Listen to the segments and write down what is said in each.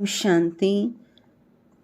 शांति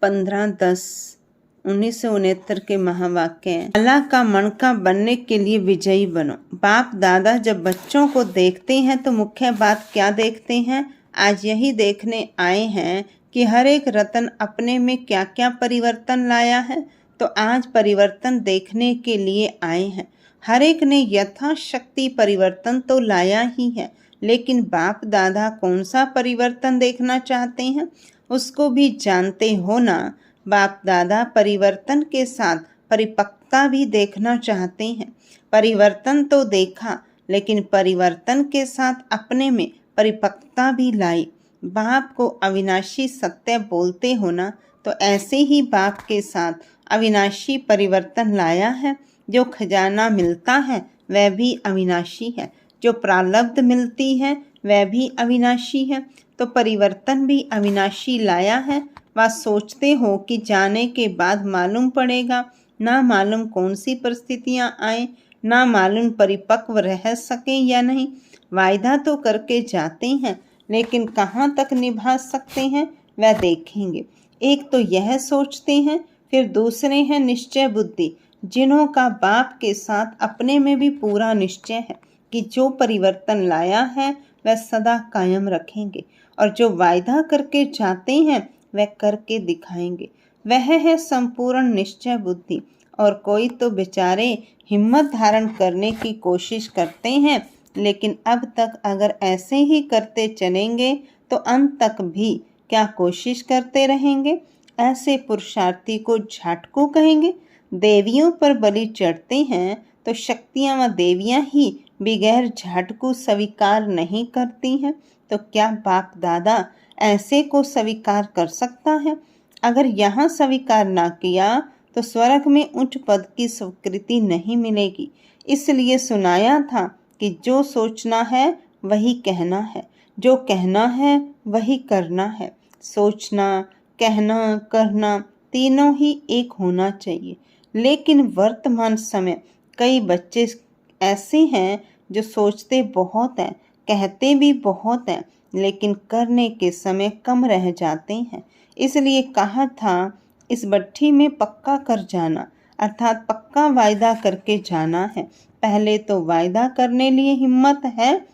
15/10/1969 के महावाक्य। अल्लाह का मणका बनने के लिए विजयी बनो। बाप दादा जब बच्चों को देखते हैं तो मुख्य बात क्या देखते हैं? आज यही देखने आए हैं कि हर एक रतन अपने में क्या क्या परिवर्तन लाया है। तो आज परिवर्तन देखने के लिए आए हैं। हर एक ने यथाशक्ति परिवर्तन तो लाया ही है, लेकिन बाप दादा कौन सा परिवर्तन देखना चाहते हैं उसको भी जानते हो ना। बाप दादा परिवर्तन के साथ परिपक्वता भी देखना चाहते हैं। परिवर्तन तो देखा, लेकिन परिवर्तन के साथ अपने में परिपक्वता भी लाई। बाप को अविनाशी सत्य बोलते हो ना, तो ऐसे ही बाप के साथ अविनाशी परिवर्तन लाया है। जो खजाना मिलता है वह भी अविनाशी है, जो प्रारब्ध मिलती है वह भी अविनाशी है। तो परिवर्तन भी अविनाशी लाया है। वह सोचते हो कि जाने के बाद मालूम पड़ेगा, ना मालूम कौन सी परिस्थितियां आए, ना मालूम परिपक्व रह सकें या नहीं। वायदा तो करके जाते हैं, लेकिन कहाँ तक निभा सकते हैं वह देखेंगे। एक तो यह सोचते हैं, फिर दूसरे हैं निश्चय बुद्धि, जिन्हों का बाप के साथ अपने में भी पूरा निश्चय है कि जो परिवर्तन लाया है वह सदा कायम रखेंगे, और जो वायदा करके जाते हैं वह करके दिखाएंगे। वह है संपूर्ण निश्चय बुद्धि। और कोई तो बेचारे हिम्मत धारण करने की कोशिश करते हैं, लेकिन अब तक अगर ऐसे ही करते चलेंगे तो अंत तक भी क्या कोशिश करते रहेंगे। ऐसे पुरुषार्थी को झाटकू कहेंगे। देवियों पर बलि चढ़ते हैं तो शक्तियां व देवियां ही बगैर झाटकू स्वीकार नहीं करती हैं। तो क्या बाप दादा ऐसे को स्वीकार कर सकता है? अगर यहाँ स्वीकार ना किया तो स्वर्ग में उच्च पद की स्वीकृति नहीं मिलेगी। इसलिए सुनाया था कि जो सोचना है वही कहना है, जो कहना है वही करना है। सोचना, कहना, करना तीनों ही एक होना चाहिए। लेकिन वर्तमान समय कई बच्चे ऐसे हैं जो सोचते बहुत हैं, कहते भी बहुत हैं, लेकिन करने के समय कम रह जाते हैं। इसलिए कहा था इस भट्ठी में पक्का कर जाना, अर्थात पक्का वायदा करके जाना है। पहले तो वायदा करने लिए हिम्मत है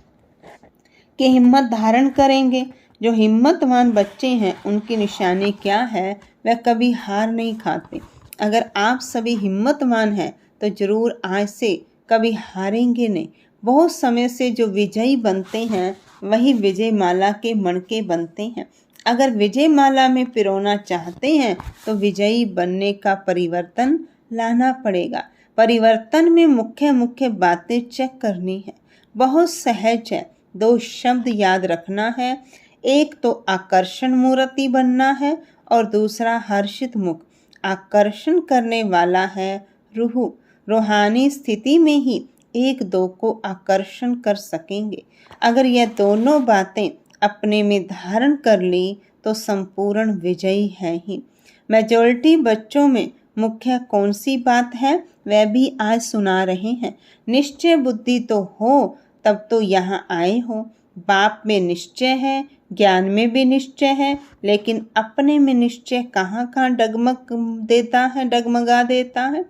कि हिम्मत धारण करेंगे। जो हिम्मतवान बच्चे हैं उनकी निशानी क्या है? वह कभी हार नहीं खाते। अगर आप सभी हिम्मतवान हैं तो जरूर आज से कभी हारेंगे नहीं। बहुत समय से जो विजयी बनते हैं वही विजय माला के मणके बनते हैं। अगर विजय माला में पिरोना चाहते हैं तो विजयी बनने का परिवर्तन लाना पड़ेगा। परिवर्तन में मुख्य मुख्य बातें चेक करनी है। बहुत सहज है। 2 शब्द याद रखना है। एक तो आकर्षण मूर्ति बनना है और दूसरा हर्षित मुख। आकर्षण करने वाला है रूह। रूहानी स्थिति में ही 1-2 को आकर्षण कर सकेंगे। अगर यह दोनों बातें अपने में धारण कर ली तो संपूर्ण विजयी है ही। मेजॉरिटी बच्चों में मुख्य कौन सी बात है वह भी आज सुना रहे हैं। निश्चय बुद्धि तो हो तब तो यहाँ आए हो। बाप में निश्चय है, ज्ञान में भी निश्चय है, लेकिन अपने में निश्चय कहाँ कहाँ डगमगा देता है।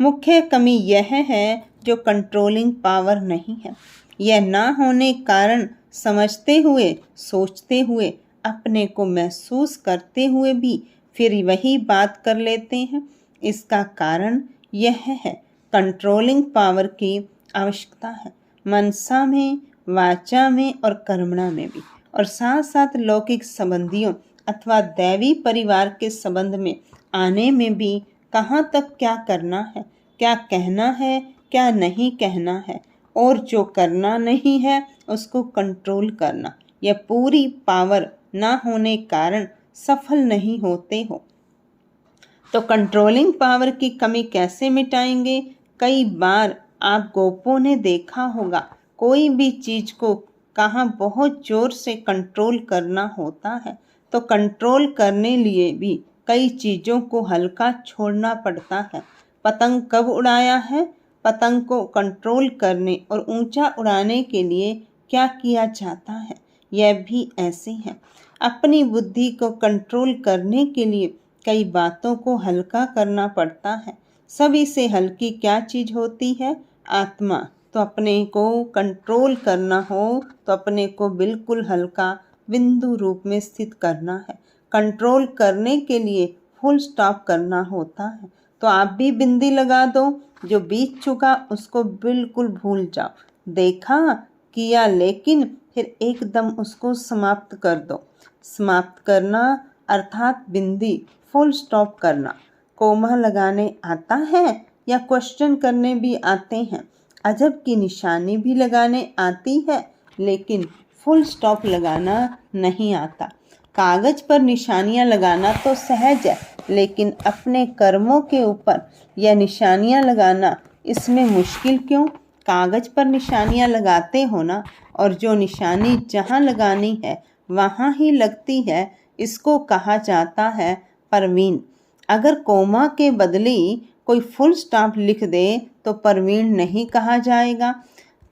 मुख्य कमी यह है जो कंट्रोलिंग पावर नहीं है। यह ना होने कारण समझते हुए, सोचते हुए, अपने को महसूस करते हुए भी फिर वही बात कर लेते हैं। इसका कारण यह है कंट्रोलिंग पावर की आवश्यकता है, मनसा में, वाचा में और कर्मणा में भी, और साथ साथ लौकिक संबंधियों अथवा दैवी परिवार के संबंध में आने में भी। कहाँ तक क्या करना है, क्या कहना है, क्या नहीं कहना है, और जो करना नहीं है उसको कंट्रोल करना। यह पूरी पावर ना होने कारण सफल नहीं होते हो। तो कंट्रोलिंग पावर की कमी कैसे मिटाएंगे? कई बार आप गोपों ने देखा होगा, कोई भी चीज को कहाँ बहुत जोर से कंट्रोल करना होता है तो कंट्रोल करने लिए भी कई चीजों को हल्का छोड़ना पड़ता है। पतंग कब उड़ाया है? पतंग को कंट्रोल करने और ऊंचा उड़ाने के लिए क्या किया जाता है? यह भी ऐसे है। अपनी बुद्धि को कंट्रोल करने के लिए कई बातों को हल्का करना पड़ता है। सभी से हल्की क्या चीज होती है? आत्मा। तो अपने को कंट्रोल करना हो तो अपने को बिल्कुल हल्का बिंदु रूप में स्थित करना है। कंट्रोल करने के लिए फुल स्टॉप करना होता है। तो आप भी बिंदी लगा दो, जो बीत चुका उसको बिल्कुल भूल जाओ। देखा, किया, लेकिन फिर एकदम उसको समाप्त कर दो। समाप्त करना अर्थात बिंदी, फुल स्टॉप करना। कोमा लगाने आता है या क्वेश्चन करने भी आते हैं। अजब की निशानी भी लगाने आती है, लेकिन फुल स्टॉप लगाना नहीं आता। कागज पर निशानियां लगाना तो सहज है, लेकिन अपने कर्मों के ऊपर यह निशानियां लगाना, इसमें मुश्किल क्यों? कागज पर निशानियां लगाते हो ना, और जो निशानी जहां लगानी है वहां ही लगती है, इसको कहा जाता है परवीन। अगर कोमा के बदले कोई फुल स्टॉप लिख दे तो परवीन नहीं कहा जाएगा।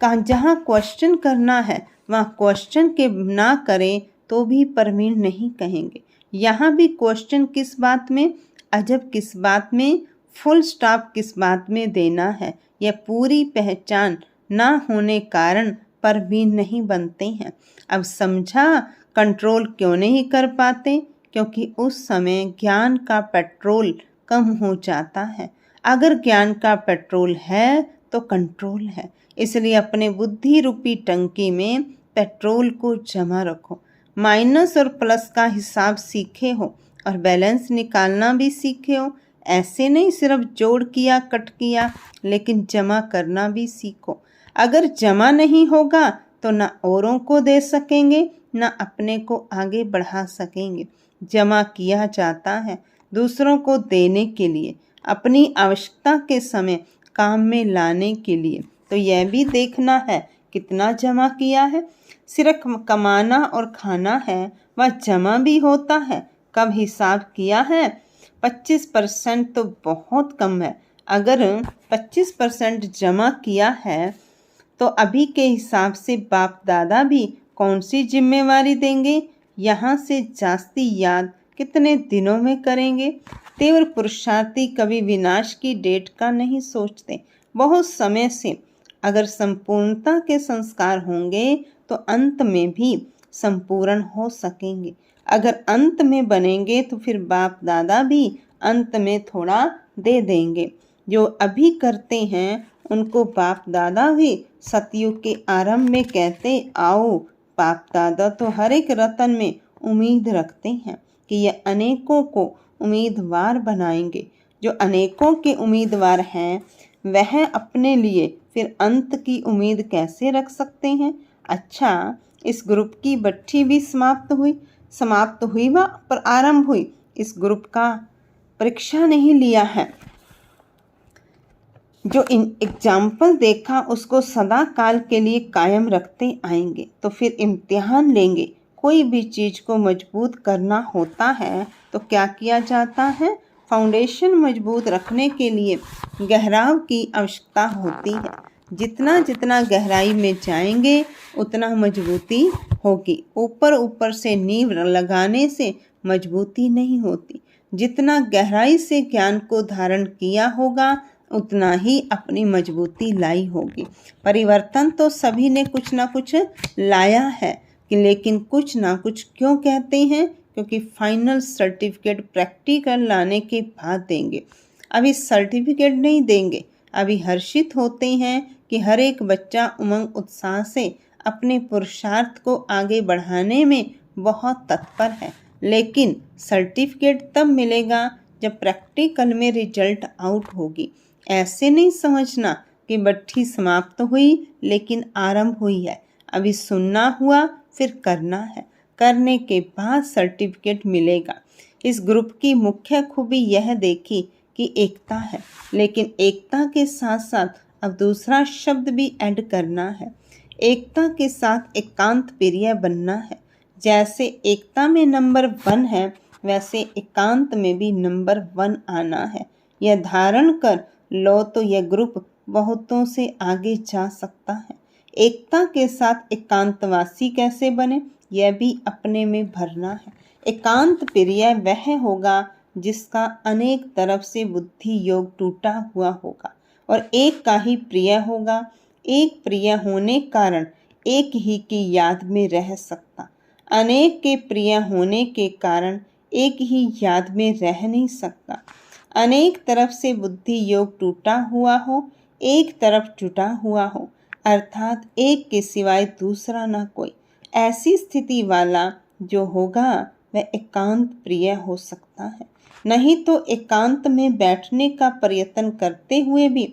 जहां क्वेश्चन करना है वहां क्वेश्चन के ना करें तो भी परवीन नहीं कहेंगे। यहाँ भी क्वेश्चन किस बात में, अजब किस बात में, फुल स्टॉप किस बात में देना है, यह पूरी पहचान ना होने कारण परवीन नहीं बनते हैं। अब समझा कंट्रोल क्यों नहीं कर पाते? क्योंकि उस समय ज्ञान का पेट्रोल कम हो जाता है। अगर ज्ञान का पेट्रोल है तो कंट्रोल है। इसलिए अपने बुद्धि रूपी टंकी में पेट्रोल को जमा रखो। माइनस और प्लस का हिसाब सीखे हो और बैलेंस निकालना भी सीखे हो। ऐसे नहीं सिर्फ जोड़ किया, कट किया, लेकिन जमा करना भी सीखो। अगर जमा नहीं होगा तो ना औरों को दे सकेंगे, ना अपने को आगे बढ़ा सकेंगे। जमा किया जाता है दूसरों को देने के लिए, अपनी आवश्यकता के समय काम में लाने के लिए। तो यह भी देखना है कितना जमा किया है। सिर्फ कमाना और खाना है, वह जमा भी होता है। कब हिसाब किया है? 25% तो बहुत कम है। अगर 25% जमा किया है तो अभी के हिसाब से बाप दादा भी कौन सी जिम्मेवारी देंगे? यहाँ से जास्ती याद कितने दिनों में करेंगे? तीव्र पुरुषार्थी कभी विनाश की डेट का नहीं सोचते। बहुत समय से अगर संपूर्णता के संस्कार होंगे तो अंत में भी संपूर्ण हो सकेंगे। अगर अंत में बनेंगे तो फिर बाप दादा भी अंत में थोड़ा दे देंगे। जो अभी करते हैं उनको बाप दादा भी सतयुग के आरंभ में कहते आओ। बाप दादा तो हर एक रतन में उम्मीद रखते हैं कि यह अनेकों को उम्मीदवार बनाएंगे। जो अनेकों के उम्मीदवार हैं वह अपने लिए फिर अंत की उम्मीद कैसे रख सकते हैं? अच्छा, इस ग्रुप की भट्ठी भी समाप्त हुई व पर आरंभ हुई। इस ग्रुप का परीक्षा नहीं लिया है। जो इन एग्जाम्पल देखा उसको सदा काल के लिए कायम रखते आएंगे। तो फिर इम्तिहान लेंगे। कोई भी चीज को मजबूत करना होता है तो क्या किया जाता है? फाउंडेशन मजबूत रखने के लिए गहराव की आवश्यकता होती है। जितना जितना गहराई में जाएंगे उतना मजबूती होगी। ऊपर ऊपर से नींव लगाने से मजबूती नहीं होती। जितना गहराई से ज्ञान को धारण किया होगा उतना ही अपनी मजबूती लाई होगी। परिवर्तन तो सभी ने कुछ ना कुछ लाया है, लेकिन कुछ ना कुछ क्यों कहते हैं? क्योंकि फाइनल सर्टिफिकेट प्रैक्टिकल लाने के बाद देंगे। अभी सर्टिफिकेट नहीं देंगे। अभी हर्षित होते हैं कि हर एक बच्चा उमंग उत्साह से अपने पुरुषार्थ को आगे बढ़ाने में बहुत तत्पर है, लेकिन सर्टिफिकेट तब मिलेगा जब प्रैक्टिकल में रिजल्ट आउट होगी। ऐसे नहीं समझना कि भट्ठी समाप्त हुई लेकिन आरंभ हुई है। अभी सुनना हुआ, फिर करना है। करने के बाद सर्टिफिकेट मिलेगा। इस ग्रुप की मुख्य खूबी यह देखी कि एकता है, लेकिन एकता के साथ साथ अब दूसरा शब्द भी ऐड करना है। एकता के साथ एकांत प्रिय बनना है। जैसे एकता में नंबर 1 है, वैसे एकांत में भी नंबर 1 आना है। यह धारण कर लो तो यह ग्रुप बहुतों से आगे जा सकता है। एकता के साथ एकांतवासी कैसे बने, यह भी अपने में भरना है। एकांत प्रिय वह होगा जिसका अनेक तरफ से बुद्धि योग टूटा हुआ होगा और एक का ही प्रिय होगा। एक प्रिय होने कारण एक ही की याद में रह सकता, अनेक के प्रिय होने के कारण एक ही याद में रह नहीं सकता। अनेक तरफ से बुद्धि योग टूटा हुआ हो, एक तरफ जुटा हुआ हो, अर्थात एक के सिवाय दूसरा ना कोई, ऐसी स्थिति वाला जो होगा वह एकांत प्रिय हो सकता है। नहीं तो एकांत में बैठने का प्रयत्न करते हुए भी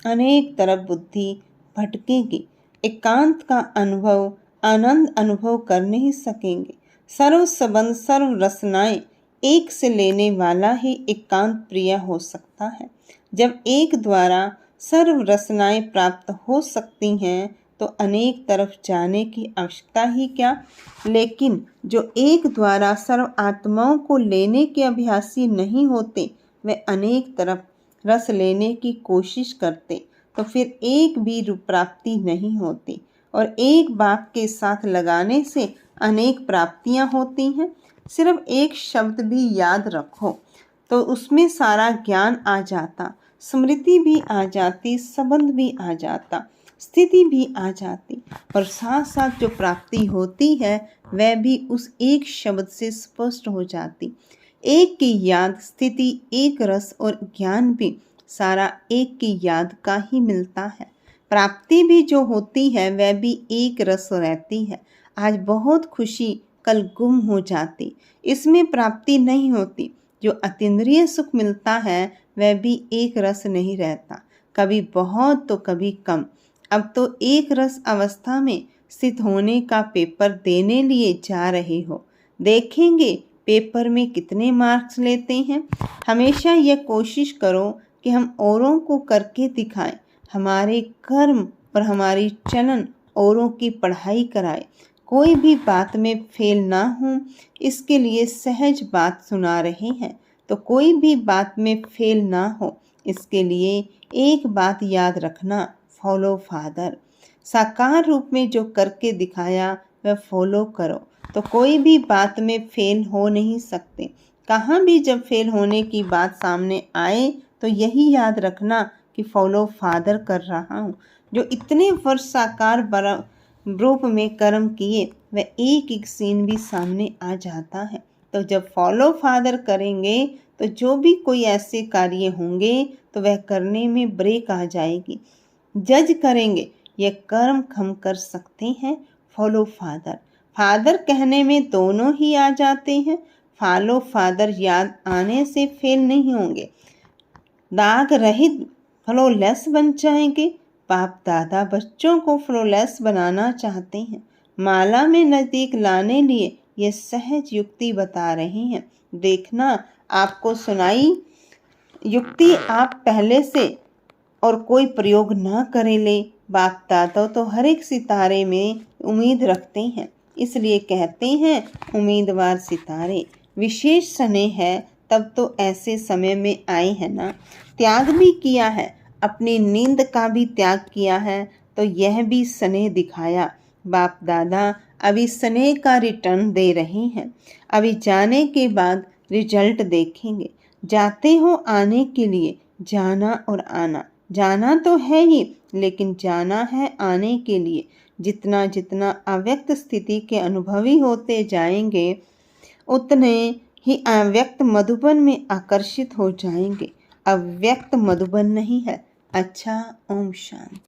अनेक तरफ बुद्धि भटकेगी। एकांत का अनुभव आनंद अनुभव कर नहीं सकेंगे। सर्व संबंध सर्व रसनाएं एक से लेने वाला ही एकांत प्रिय हो सकता है। जब एक द्वारा सर्व रसनाएं प्राप्त हो सकती हैं तो अनेक तरफ जाने की आवश्यकता ही क्या। लेकिन जो एक द्वारा सर्व आत्माओं को लेने के अभ्यासी नहीं होते, वे अनेक तरफ रस लेने की कोशिश करते तो फिर एक भी रूप प्राप्ति नहीं होती। और एक बाप के साथ लगाने से अनेक प्राप्तियां होती हैं। सिर्फ एक शब्द भी याद रखो तो उसमें सारा ज्ञान आ जाता, स्मृति भी आ जाती, संबंध भी आ जाता, स्थिति भी आ जाती और साथ साथ जो प्राप्ति होती है वह भी उस एक शब्द से स्पष्ट हो जाती। एक की याद, स्थिति, एक रस और ज्ञान भी सारा एक की याद का ही मिलता है। प्राप्ति भी जो होती है वह भी एक रस रहती है। आज बहुत खुशी, कल गुम हो जाती, इसमें प्राप्ति नहीं होती। जो अतीन्द्रिय सुख मिलता है वह भी एक रस नहीं रहता, कभी बहुत तो कभी कम। अब तो एक रस अवस्था में स्थित होने का पेपर देने लिए जा रहे हो, देखेंगे पेपर में कितने मार्क्स लेते हैं। हमेशा यह कोशिश करो कि हम औरों को करके दिखाएं, हमारे कर्म और हमारी चलन औरों की पढ़ाई कराए। कोई भी बात में फेल ना हो, इसके लिए सहज बात सुना रहे हैं। तो कोई भी बात में फेल ना हो, इसके लिए एक बात याद रखना, फॉलो फादर। साकार रूप में जो करके दिखाया वह फॉलो करो, तो कोई भी बात में फेल हो नहीं सकते। कहाँ भी जब फेल होने की बात सामने आए तो यही याद रखना कि फॉलो फादर कर रहा हूँ। जो इतने वर्ष साकार रूप में कर्म किए वह एक एक सीन भी सामने आ जाता है। तो जब फॉलो फादर करेंगे तो जो भी कोई ऐसे कार्य होंगे तो वह करने में ब्रेक आ जाएगी। जज करेंगे यह कर्म हम कर सकते हैं, फॉलो फादर। फादर कहने में दोनों ही आ जाते हैं। फॉलो फादर याद आने से फेल नहीं होंगे, दाग रहित फ्लोलेस बन जाएंगे। बाप दादा बच्चों को फ्लोलेस बनाना चाहते हैं, माला में नज़दीक लाने लिए ये सहज युक्ति बता रहे हैं। देखना आपको सुनाई युक्ति आप पहले से और कोई प्रयोग ना करे ले। बाप दादा तो हर एक सितारे में उम्मीद रखते हैं, इसलिए कहते हैं उम्मीदवार सितारे। विशेष स्नेह है तब तो ऐसे समय में आए हैं ना। त्याग भी किया है, अपनी नींद का भी त्याग किया है, तो यह भी स्नेह दिखाया। बाप दादा अभी स्नेह का रिटर्न दे रहे हैं। अभी जाने के बाद रिजल्ट देखेंगे। जाते हो आने के लिए, जाना और आना। जाना तो है ही, लेकिन जाना है आने के लिए। जितना जितना अव्यक्त स्थिति के अनुभवी होते जाएंगे उतने ही अव्यक्त मधुबन में आकर्षित हो जाएंगे। अव्यक्त मधुबन नहीं है। अच्छा, ओम शांति।